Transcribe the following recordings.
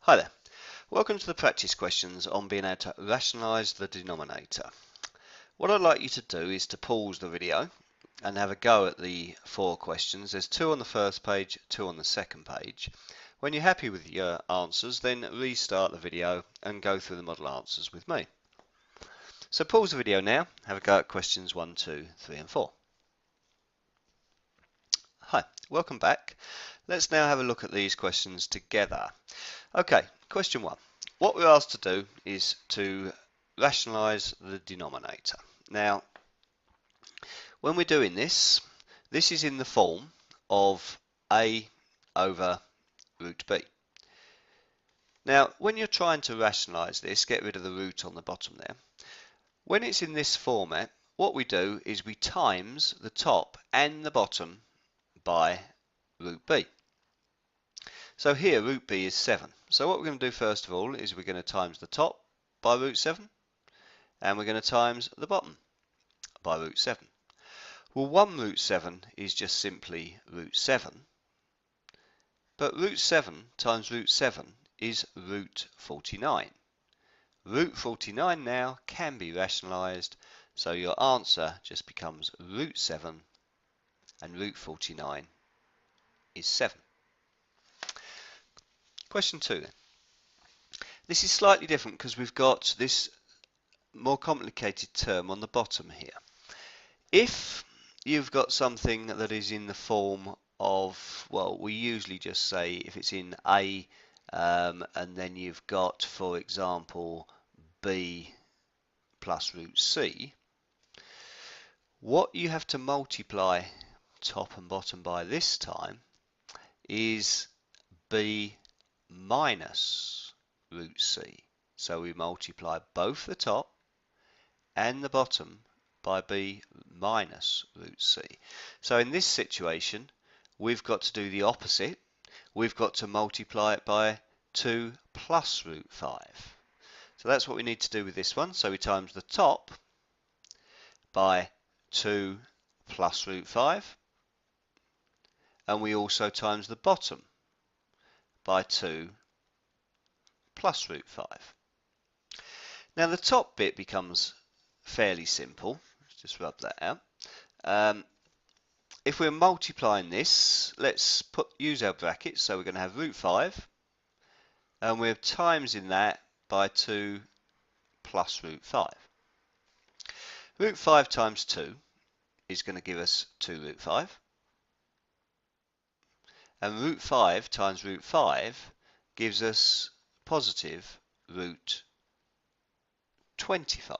Hi there. Welcome to the practice questions on being able to rationalise the denominator. What I'd like you to do is to pause the video and have a go at the 4 questions. There's 2 on the first page, 2 on the second page. When you're happy with your answers, then restart the video and go through the model answers with me. So pause the video now, have a go at questions 1, 2, 3 and 4. Hi, welcome back. Let's now have a look at these questions together. Okay, question 1. What we're asked to do is to rationalise the denominator. Now, when we're doing this, this is in the form of a over root b. Now, when you're trying to rationalise this, get rid of the root on the bottom there. When it's in this format, what we do is we times the top and the bottom by root b. So here root b is 7. So what we're going to do first of all is we're going to times the top by root 7 and we're going to times the bottom by root 7. Well, 1 root 7 is just simply root 7, but root 7 times root 7 is root 49. Root 49 now can be rationalised, so your answer just becomes root 7 and root 49 is 7. Question 2 then. This is slightly different because we've got this more complicated term on the bottom here. If you've got something that is in the form of, well, we usually just say if it's in A and then you've got, for example, B plus root C, what you have to multiply top and bottom by this time is B minus root C. So we multiply both the top and the bottom by B minus root C. So in this situation, we've got to do the opposite. We've got to multiply it by 2 plus root 5. So that's what we need to do with this one. So we times the top by 2 plus root 5. And we also times the bottom by 2 plus root 5. Now the top bit becomes fairly simple. Let's just rub that out. If we're multiplying this, let's use our brackets. So we're going to have root 5 and we're timesing that by 2 plus root 5. Root 5 times 2 is going to give us 2 root 5. And root 5 times root 5 gives us positive root 25.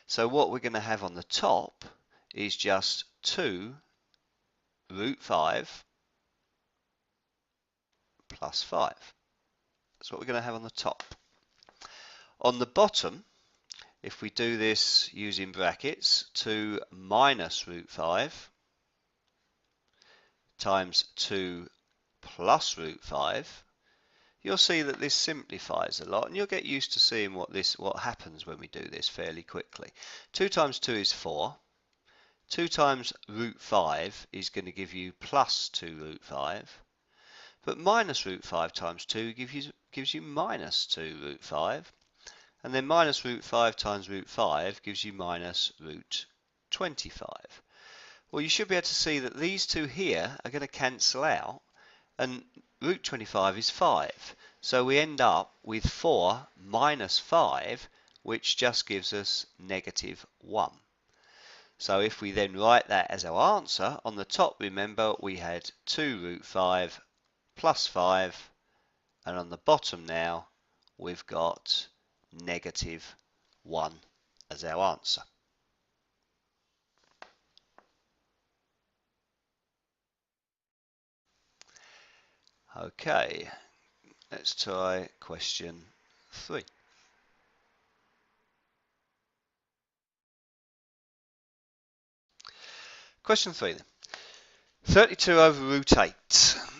So what we're going to have on the top is just 2 root 5 plus 5. That's what we're going to have on the top. On the bottom, if we do this using brackets, 2 minus root 5 times 2 plus root 5, you'll see that this simplifies a lot and you'll get used to seeing what happens when we do this fairly quickly. 2 times 2 is 4. 2 times root 5 is going to give you plus 2 root 5. But minus root 5 times 2 gives you minus 2 root 5. And then minus root 5 times root 5 gives you minus root 25. Well, you should be able to see that these two here are going to cancel out and root 25 is 5. So we end up with 4 minus 5, which just gives us negative 1. So if we then write that as our answer, on the top, remember, we had 2 root 5 plus 5, and on the bottom now, we've got negative 1 as our answer. Okay, let's try question 3. Question 3 then. 32 over root 8.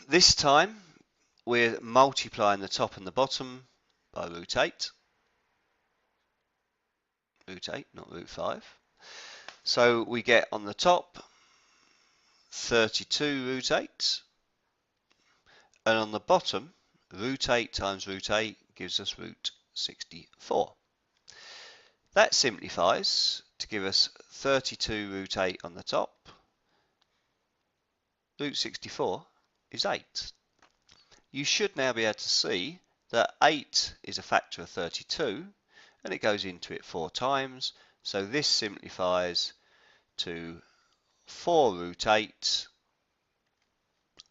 This time we're multiplying the top and the bottom by root 8. Root 8, not root 5. So we get on the top 32 root 8. And on the bottom, root 8 times root 8 gives us root 64. That simplifies to give us 32 root 8 on the top. Root 64 is 8. You should now be able to see that 8 is a factor of 32 and it goes into it 4 times. So this simplifies to 4 root 8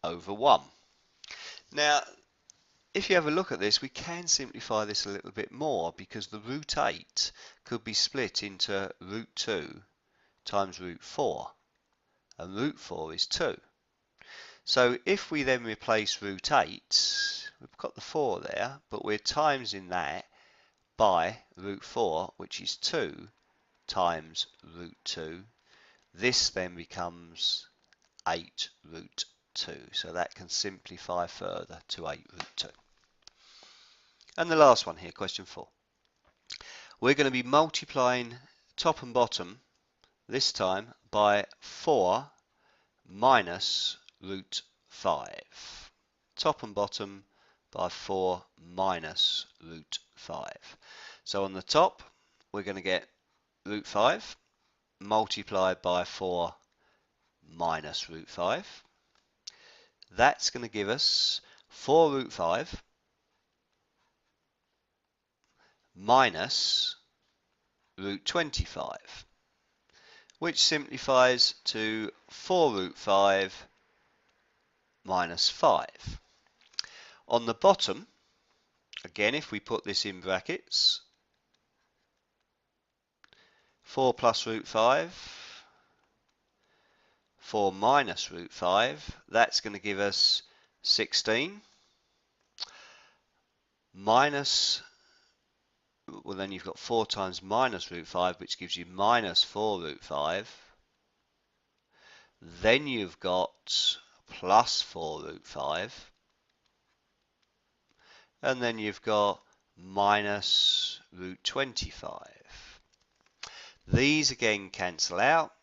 over 1. Now, if you have a look at this, we can simplify this a little bit more because the root 8 could be split into root 2 times root 4, and root 4 is 2. So if we then replace root 8, we've got the 4 there, but we're timesing that by root 4, which is 2 times root 2. This then becomes 8 root 2. So that can simplify further to 8 root 2. And the last one here, question 4. We're going to be multiplying top and bottom, this time by 4 minus root 5. Top and bottom by 4 minus root 5. So on the top, we're going to get root 5 multiplied by 4 minus root 5. That's going to give us 4 root 5 minus root 25, which simplifies to 4 root 5 minus 5. On the bottom, again, if we put this in brackets, 4 plus root 5, 4 minus root 5, that's going to give us 16, minus, well then you've got 4 times minus root 5, which gives you minus 4 root 5. Then you've got plus 4 root 5. And then you've got minus root 25. These again cancel out,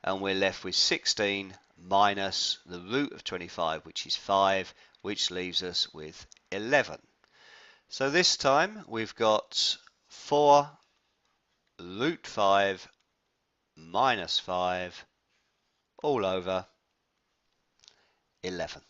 and we're left with 16 minus the root of 25, which is 5, which leaves us with 11. So this time we've got 4 root 5 minus 5 all over 11.